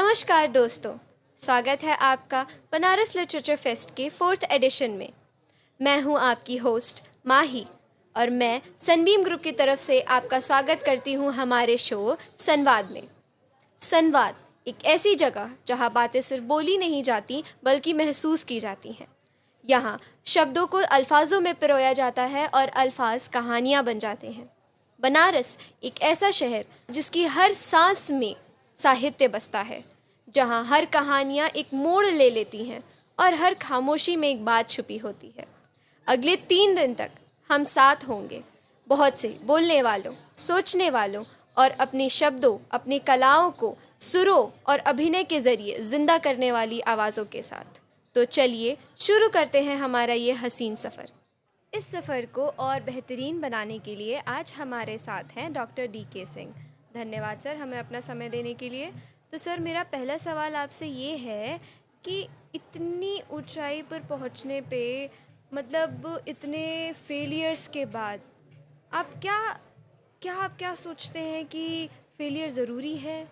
नमस्कार दोस्तों, स्वागत है आपका बनारस लिटरेचर फेस्ट के 4th एडिशन में। मैं हूं आपकी होस्ट माही और मैं सनबीम ग्रुप की तरफ से आपका स्वागत करती हूं हमारे शो संवाद में। संवाद एक ऐसी जगह जहां बातें सिर्फ बोली नहीं जाती बल्कि महसूस की जाती हैं। यहाँ शब्दों को अल्फाजों में पिरोया जाता है और अल्फाज कहानियाँ बन जाते हैं। बनारस एक ऐसा शहर जिसकी हर सांस में साहित्य बसता है, जहाँ हर कहानियाँ एक मोड़ ले लेती हैं और हर खामोशी में एक बात छुपी होती है। अगले 3 दिन तक हम साथ होंगे बहुत से बोलने वालों, सोचने वालों और अपने शब्दों, अपनी कलाओं को सुरों और अभिनय के ज़रिए ज़िंदा करने वाली आवाज़ों के साथ। तो चलिए शुरू करते हैं हमारा ये हसीन सफ़र। इस सफ़र को और बेहतरीन बनाने के लिए आज हमारे साथ हैं डॉक्टर DK सिंह। धन्यवाद सर, हमें अपना समय देने के लिए। तो सर, मेरा पहला सवाल आपसे ये है कि इतनी ऊंचाई पर पहुंचने पे, मतलब इतने फेलियर्स के बाद आप क्या सोचते हैं कि फेलियर ज़रूरी है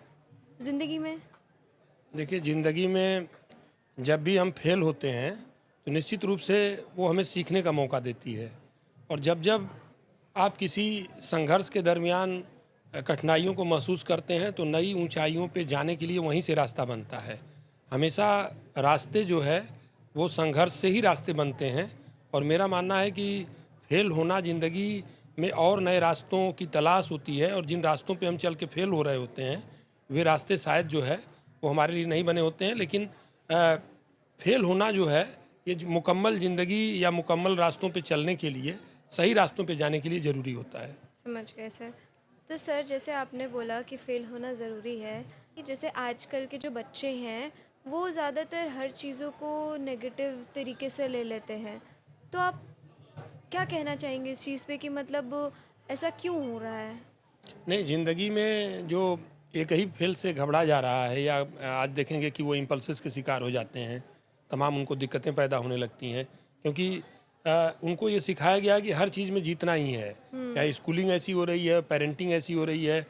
ज़िंदगी में? देखिए, ज़िंदगी में जब भी हम फेल होते हैं तो निश्चित रूप से वो हमें सीखने का मौका देती है। और जब जब आप किसी संघर्ष के दरमियान कठिनाइयों को महसूस करते हैं तो नई ऊंचाइयों पे जाने के लिए वहीं से रास्ता बनता है। हमेशा रास्ते जो है वो संघर्ष से ही रास्ते बनते हैं। और मेरा मानना है कि फेल होना ज़िंदगी में और नए रास्तों की तलाश होती है, और जिन रास्तों पे हम चल के फेल हो रहे होते हैं वे रास्ते शायद जो है वो हमारे लिए नहीं बने होते हैं। लेकिन फेल होना जो है ये मुकम्मल ज़िंदगी या मुकम्मल रास्तों पे चलने के लिए, सही रास्तों पे जाने के लिए ज़रूरी होता है। समझ गए सर। तो सर, जैसे आपने बोला कि फ़ेल होना ज़रूरी है, कि जैसे आजकल के जो बच्चे हैं वो ज़्यादातर हर चीज़ों को नेगेटिव तरीके से ले लेते हैं, तो आप क्या कहना चाहेंगे इस चीज़ पे कि मतलब ऐसा क्यों हो रहा है? नहीं, ज़िंदगी में जो एक ही फेल से घबरा जा रहा है, या आज देखेंगे कि वो इम्पल्सेस के शिकार हो जाते हैं, तमाम उनको दिक्कतें पैदा होने लगती हैं, क्योंकि उनको ये सिखाया गया कि हर चीज़ में जीतना ही है। चाहे स्कूलिंग ऐसी हो रही है, पेरेंटिंग ऐसी हो रही है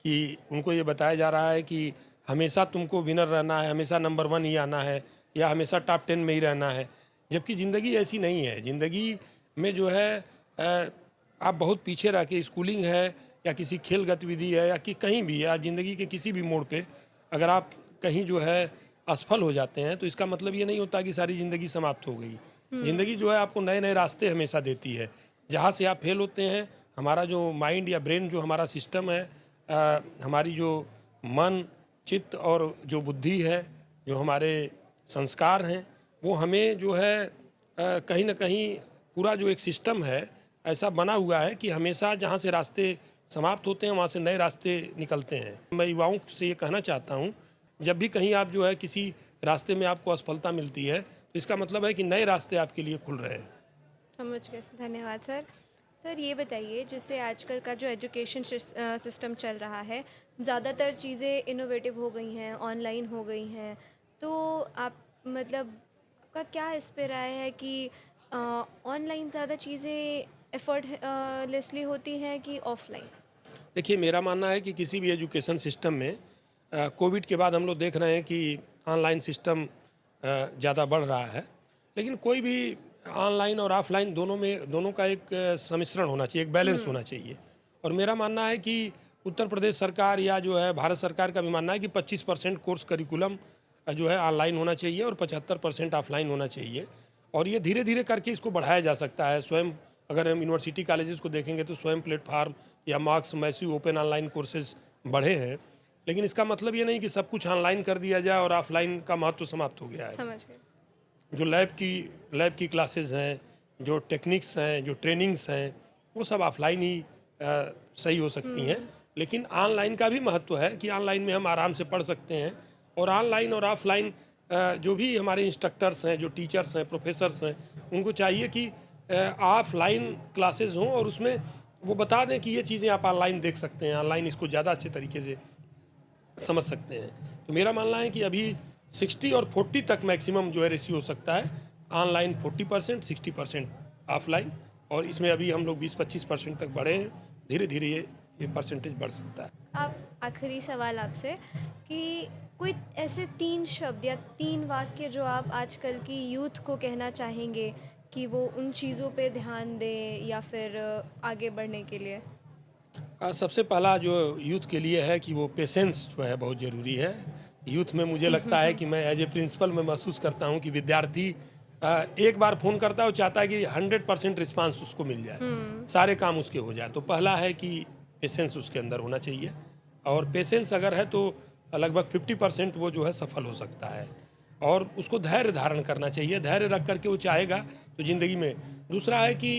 कि उनको ये बताया जा रहा है कि हमेशा तुमको विनर रहना है, हमेशा नंबर 1 ही आना है, या हमेशा टॉप 10 में ही रहना है। जबकि ज़िंदगी ऐसी नहीं है। ज़िंदगी में जो है आप बहुत पीछे रह के, स्कूलिंग है या किसी खेल गतिविधि है या कि कहीं भी, या ज़िंदगी के किसी भी मोड़ पे अगर आप कहीं जो है असफल हो जाते हैं तो इसका मतलब ये नहीं होता कि सारी ज़िंदगी समाप्त हो गई। ज़िंदगी जो है आपको नए नए रास्ते हमेशा देती है। जहाँ से आप फेल होते हैं, हमारा जो माइंड या ब्रेन, जो हमारा सिस्टम है, हमारी जो मन, चित्त और जो बुद्धि है, जो हमारे संस्कार हैं, वो हमें जो है कहीं ना कहीं पूरा जो एक सिस्टम है ऐसा बना हुआ है कि हमेशा जहाँ से रास्ते समाप्त होते हैं वहाँ से नए रास्ते निकलते हैं। मैं युवाओं से ये कहना चाहता हूँ, जब भी कहीं आप जो है किसी रास्ते में आपको असफलता मिलती है तो इसका मतलब है कि नए रास्ते आपके लिए खुल रहे हैं। समझ गए, धन्यवाद सर। सर, ये बताइए, जैसे आजकल का जो एजुकेशन सिस्टम चल रहा है, ज़्यादातर चीज़ें इनोवेटिव हो गई हैं, ऑनलाइन हो गई हैं, तो आप मतलब आपका क्या इस पे राय है कि ऑनलाइन ज़्यादा चीज़ें एफर्टलेसली होती हैं कि ऑफलाइन? देखिए, मेरा मानना है कि किसी भी एजुकेशन सिस्टम में कोविड के बाद हम लोग देख रहे हैं कि ऑनलाइन सिस्टम ज़्यादा बढ़ रहा है। लेकिन कोई भी ऑनलाइन और ऑफलाइन दोनों का एक सम्मिश्रण होना चाहिए, एक बैलेंस होना चाहिए। और मेरा मानना है कि उत्तर प्रदेश सरकार या जो है भारत सरकार का भी मानना है कि 25% कोर्स करिकुलम जो है ऑनलाइन होना चाहिए और 75% ऑफलाइन होना चाहिए। और ये धीरे धीरे करके इसको बढ़ाया जा सकता है। स्वयं अगर हम यूनिवर्सिटी कॉलेजेस को देखेंगे तो स्वयं प्लेटफार्म या marks massive open online courses बढ़े हैं। लेकिन इसका मतलब ये नहीं कि सब कुछ ऑनलाइन कर दिया जाए और ऑफलाइन का महत्व समाप्त हो गया है। समझ गए। जो लैब की क्लासेस हैं, जो टेक्निक्स हैं, जो ट्रेनिंग्स हैं, वो सब ऑफलाइन ही सही हो सकती हैं। लेकिन ऑनलाइन का भी महत्व है कि ऑनलाइन में हम आराम से पढ़ सकते हैं। और ऑनलाइन और ऑफलाइन जो भी हमारे इंस्ट्रक्टर्स हैं, जो टीचर्स हैं, प्रोफेसर्स हैं, उनको चाहिए कि ऑफलाइन क्लासेस हों और उसमें वो बता दें कि ये चीज़ें आप ऑनलाइन देख सकते हैं, ऑनलाइन इसको ज़्यादा अच्छे तरीके से समझ सकते हैं। तो मेरा मानना है कि अभी 60 और 40 तक मैक्सिमम जो है रेशियो हो सकता है। ऑनलाइन 40%, 60% ऑफलाइन, और इसमें अभी हम लोग 20-25% तक बढ़े हैं। धीरे धीरे ये परसेंटेज बढ़ सकता है। अब आखिरी सवाल आपसे कि कोई ऐसे 3 शब्द या 3 वाक्य जो आप आजकल की यूथ को कहना चाहेंगे कि वो उन चीज़ों पे ध्यान दें या फिर आगे बढ़ने के लिए? सबसे पहला जो यूथ के लिए है कि वो पेशेंस जो है बहुत ज़रूरी है। यूथ में मुझे लगता है कि मैं एज ए प्रिंसिपल मैं महसूस करता हूँ कि विद्यार्थी एक बार फ़ोन करता है, वो चाहता है कि 100% रिस्पांस उसको मिल जाए, सारे काम उसके हो जाए। तो पहला है कि पेशेंस उसके अंदर होना चाहिए, और पेशेंस अगर है तो लगभग 50% वो जो है सफल हो सकता है। और उसको धैर्य धारण करना चाहिए, धैर्य रख करके वो चाहेगा तो ज़िंदगी में। दूसरा है कि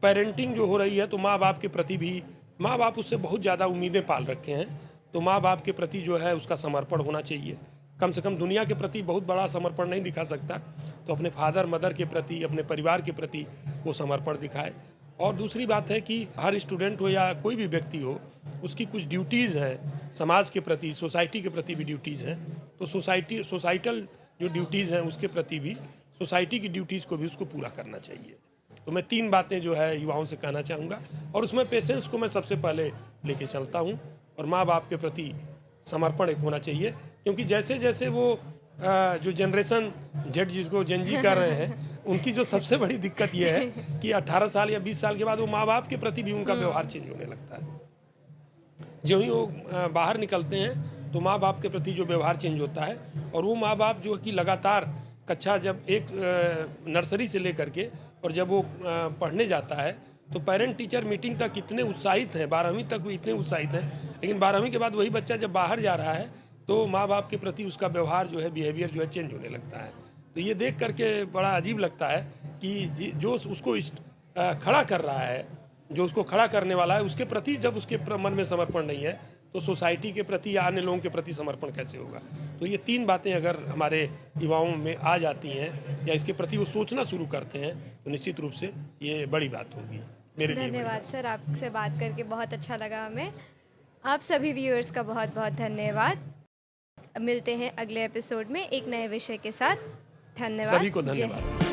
पेरेंटिंग जो हो रही है तो माँ बाप के प्रति भी, माँ बाप उससे बहुत ज़्यादा उम्मीदें पाल रखे हैं, तो माँ बाप के प्रति जो है उसका समर्पण होना चाहिए। कम से कम दुनिया के प्रति बहुत बड़ा समर्पण नहीं दिखा सकता, तो अपने फादर मदर के प्रति, अपने परिवार के प्रति वो समर्पण दिखाए। और दूसरी बात है कि हर स्टूडेंट हो या कोई भी व्यक्ति हो, उसकी कुछ ड्यूटीज़ हैं समाज के प्रति, सोसाइटी के प्रति भी ड्यूटीज़ हैं। तो सोसाइटल जो ड्यूटीज़ हैं उसके प्रति भी, सोसाइटी की ड्यूटीज़ को भी उसको पूरा करना चाहिए। तो मैं 3 बातें जो है युवाओं से कहना चाहूँगा, और उसमें पेशेंस को मैं सबसे पहले लेके चलता हूँ, और माँ बाप के प्रति समर्पण एक होना चाहिए। क्योंकि जैसे जैसे वो जो जनरेशन जेड जिसको जेन जी कर रहे हैं, उनकी जो सबसे बड़ी दिक्कत ये है कि 18 साल या 20 साल के बाद वो माँ बाप के प्रति भी उनका व्यवहार चेंज होने लगता है। जो ही वो बाहर निकलते हैं तो माँ बाप के प्रति जो व्यवहार चेंज होता है, और वो माँ बाप जो कि लगातार कक्षा जब एक नर्सरी से लेकर के और जब वो पढ़ने जाता है तो पेरेंट टीचर मीटिंग तक इतने उत्साहित हैं, 12वीं तक वो इतने उत्साहित हैं, लेकिन 12वीं के बाद वही बच्चा जब बाहर जा रहा है तो माँ बाप के प्रति उसका व्यवहार जो है, बिहेवियर जो है चेंज होने लगता है। तो ये देख करके बड़ा अजीब लगता है कि जो उसको खड़ा कर रहा है, जो उसको खड़ा करने वाला है, उसके प्रति जब उसके मन में समर्पण नहीं है तो सोसाइटी के प्रति या अन्य लोगों के प्रति समर्पण कैसे होगा। तो ये 3 बातें अगर हमारे युवाओं में आ जाती हैं या इसके प्रति वो सोचना शुरू करते हैं तो निश्चित रूप से ये बड़ी बात होगी मेरे लिए। धन्यवाद सर, आपसे बात करके बहुत अच्छा लगा हमें। आप सभी व्यूअर्स का बहुत बहुत धन्यवाद। मिलते हैं अगले एपिसोड में एक नए विषय के साथ। धन्यवाद। सभी को धन्यवाद।